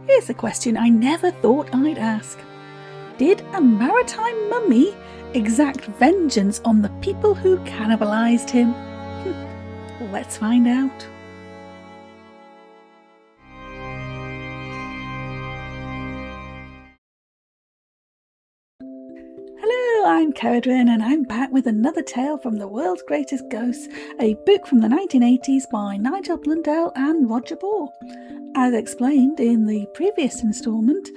Here's a question I never thought I'd ask. Did a maritime mummy exact vengeance on the people who cannibalised him? Let's find out. Hello, I'm Ceridwen and I'm back with another tale from The World's Greatest Ghosts, a book from the 1980s by Nigel Blundell and Roger Boar. As explained in the previous instalment,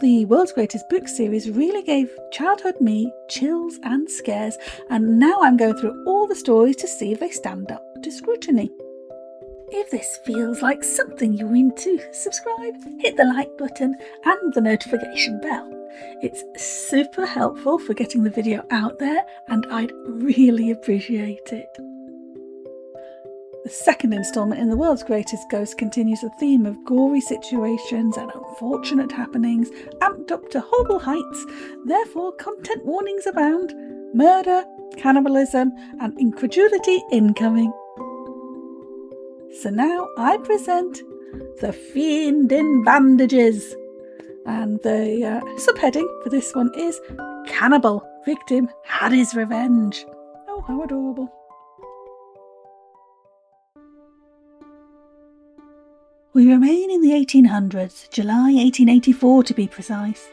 the World's Greatest Book series really gave childhood me chills and scares, and now I'm going through all the stories to see if they stand up to scrutiny. If this feels like something you're into, subscribe, hit the like button and the notification bell. It's super helpful for getting the video out there and I'd really appreciate it. The second instalment in The World's Greatest Ghost continues the theme of gory situations and unfortunate happenings, amped up to horrible heights, therefore content warnings abound, murder, cannibalism and incredulity incoming. So now I present The Fiend in Bandages, and the subheading for this one is Cannibal Victim Had His Revenge. Oh, how adorable. We remain in the 1800s, July 1884 to be precise.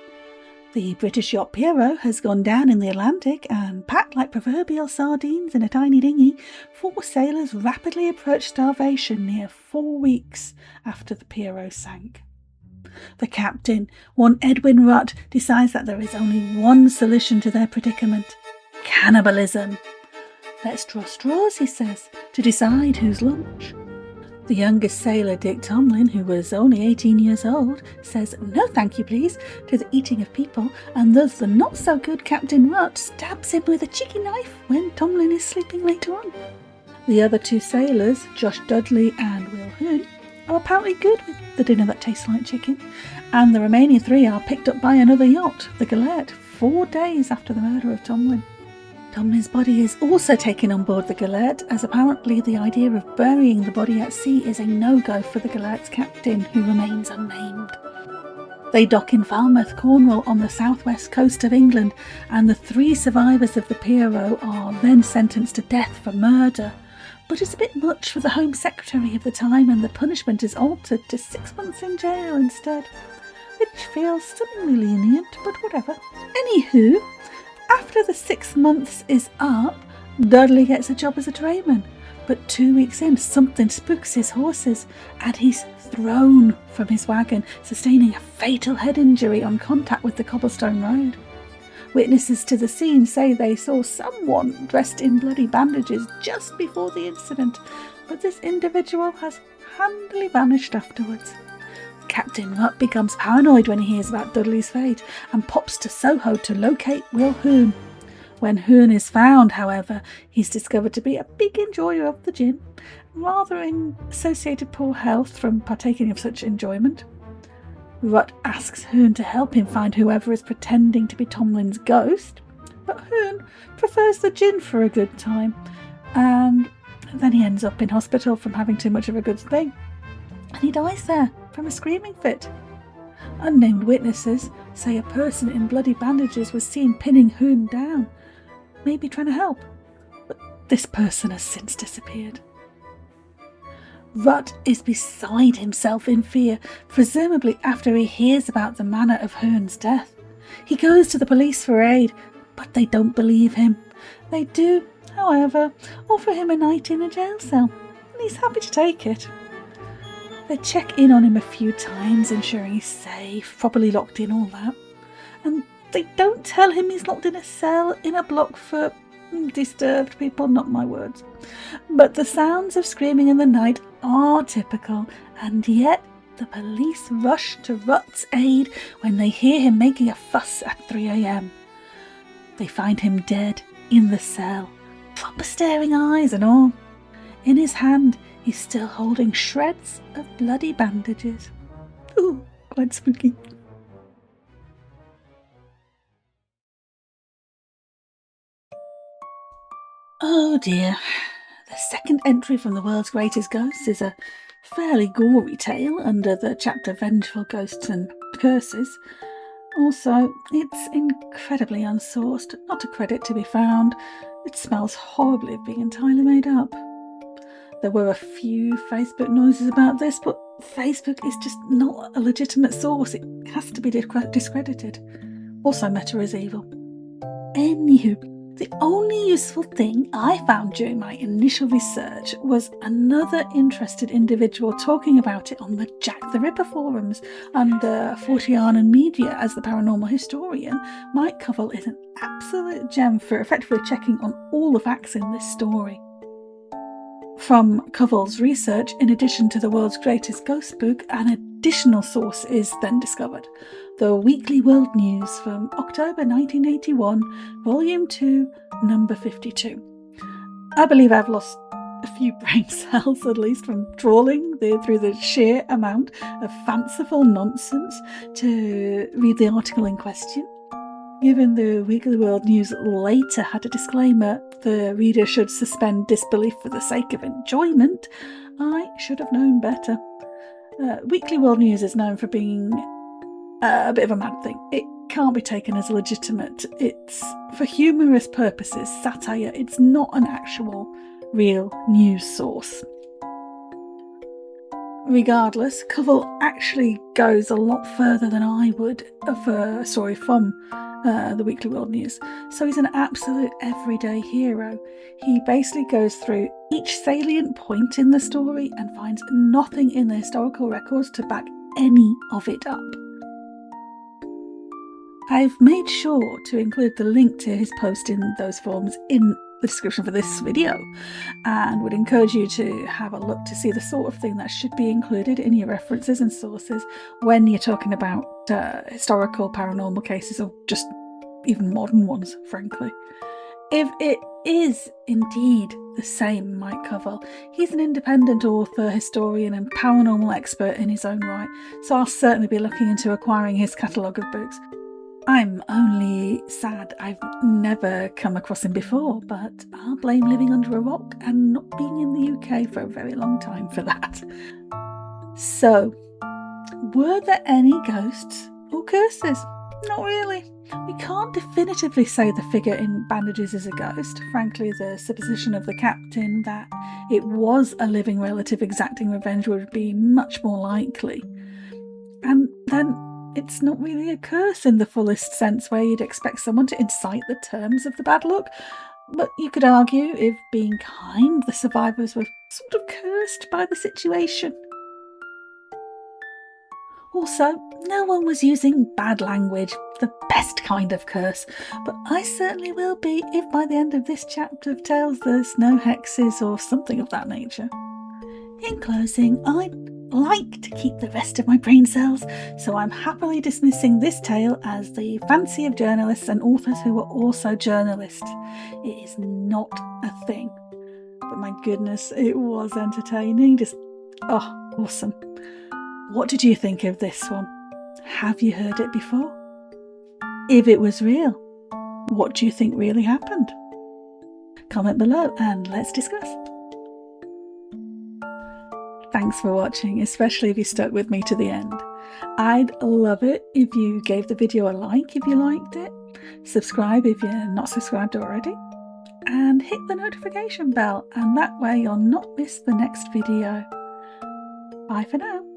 The British yacht Pierrot has gone down in the Atlantic and, packed like proverbial sardines in a tiny dinghy, 4 sailors rapidly approach starvation near 4 weeks after the Pierrot sank. The captain, one Edwin Rutt, decides that there is only one solution to their predicament: cannibalism. Let's draw straws, he says, to decide whose lunch. The youngest sailor, Dick Tomlin, who was only 18 years old, says no thank you please to the eating of people, and thus the not-so-good Captain Rutt stabs him with a cheeky knife when Tomlin is sleeping later on. The other 2 sailors, Josh Dudley and Will Hoon, are apparently good with the dinner that tastes like chicken, and the remaining 3 are picked up by another yacht, the Galette, 4 days after the murder of Tomlin. Tomlin's body is also taken on board the Galette, as apparently the idea of burying the body at sea is a no-go for the Galette's captain, who remains unnamed. They dock in Falmouth, Cornwall, on the southwest coast of England, and the 3 survivors of the Pierrot are then sentenced to death for murder. But it's a bit much for the Home Secretary of the time, and the punishment is altered to 6 months in jail instead, which feels stunningly lenient, but whatever. Anywho, after the 6 months is up, Dudley gets a job as a drayman, but 2 weeks in, something spooks his horses, and he's thrown from his wagon, sustaining a fatal head injury on contact with the cobblestone road. Witnesses to the scene say they saw someone dressed in bloody bandages just before the incident, but this individual has handily vanished afterwards. Captain Rutt becomes paranoid when he hears about Dudley's fate and pops to Soho to locate Will Hoon. When Hoon is found, however, he's discovered to be a big enjoyer of the gin, rather in associated poor health from partaking of such enjoyment. Rutt asks Hoon to help him find whoever is pretending to be Tomlin's ghost, but Hoon prefers the gin for a good time, and then he ends up in hospital from having too much of a good thing, and he dies there from a screaming fit. Unnamed witnesses say a person in bloody bandages was seen pinning Hoon down, maybe trying to help, but this person has since disappeared. Rutt is beside himself in fear, presumably after he hears about the manner of Hoon's death. He goes to the police for aid, but they don't believe him. They do, however, offer him a night in a jail cell, and he's happy to take it. They check in on him a few times, ensuring he's safe, properly locked in, all that. And they don't tell him he's locked in a cell in a block for disturbed people, not my words. But the sounds of screaming in the night are typical, and yet the police rush to Rutt's aid when they hear him making a fuss at 3 a.m. They find him dead in the cell, proper staring eyes and all. In his hand, he's still holding shreds of bloody bandages. Ooh, quite spooky. Oh dear. The second entry from The World's Greatest Ghosts is a fairly gory tale under the chapter Vengeful Ghosts and Curses. Also, it's incredibly unsourced, not a credit to be found. It smells horribly of being entirely made up. There were a few Facebook noises about this, but Facebook is just not a legitimate source. It has to be discredited. Also, Meta is evil. Anywho, the only useful thing I found during my initial research was another interested individual talking about it on the Jack the Ripper forums under Fortean and Media as the paranormal historian. Mike Covell is an absolute gem for effectively checking on all the facts in this story. From Covell's research, in addition to the world's greatest ghost book, an additional source is then discovered. The Weekly World News from October 1981, Volume 2, Number 52. I believe I've lost a few brain cells, at least, from trawling through the sheer amount of fanciful nonsense to read the article in question. Given the Weekly World News later had a disclaimer, the reader should suspend disbelief for the sake of enjoyment, I should have known better. Weekly World News is known for being a bit of a mad thing. It can't be taken as legitimate. It's for humorous purposes, satire. It's not an actual, real news source. Regardless, Covell actually goes a lot further than I would for a story from the Weekly World News. So he's an absolute everyday hero. He basically goes through each salient point in the story and finds nothing in the historical records to back any of it up. I've made sure to include the link to his post in those forums in the description for this video, and would encourage you to have a look to see the sort of thing that should be included in your references and sources when you're talking about historical paranormal cases, or just even modern ones, frankly. If it is indeed the same Mike Covell, he's an independent author, historian and paranormal expert in his own right, so I'll certainly be looking into acquiring his catalogue of books. I'm only sad I've never come across him before, but I'll blame living under a rock and not being in the UK for a very long time for that. So, were there any ghosts or curses? Not really. We can't definitively say the figure in Bandages is a ghost. Frankly, the supposition of the captain that it was a living relative exacting revenge would be much more likely. And then it's not really a curse in the fullest sense, where you'd expect someone to incite the terms of the bad luck. But you could argue, if being kind, the survivors were sort of cursed by the situation. Also, no one was using bad language, the best kind of curse, but I certainly will be if by the end of this chapter of tales there's no hexes or something of that nature. In closing, I'd like to keep the rest of my brain cells, so I'm happily dismissing this tale as the fancy of journalists and authors who were also journalists. It is not a thing. But my goodness, it was entertaining. Just, awesome. What did you think of this one? Have you heard it before? If it was real, what do you think really happened? Comment below and let's discuss. Thanks for watching, especially if you stuck with me to the end. I'd love it if you gave the video a like if you liked it, subscribe if you're not subscribed already, and hit the notification bell, and that way you'll not miss the next video. Bye for now.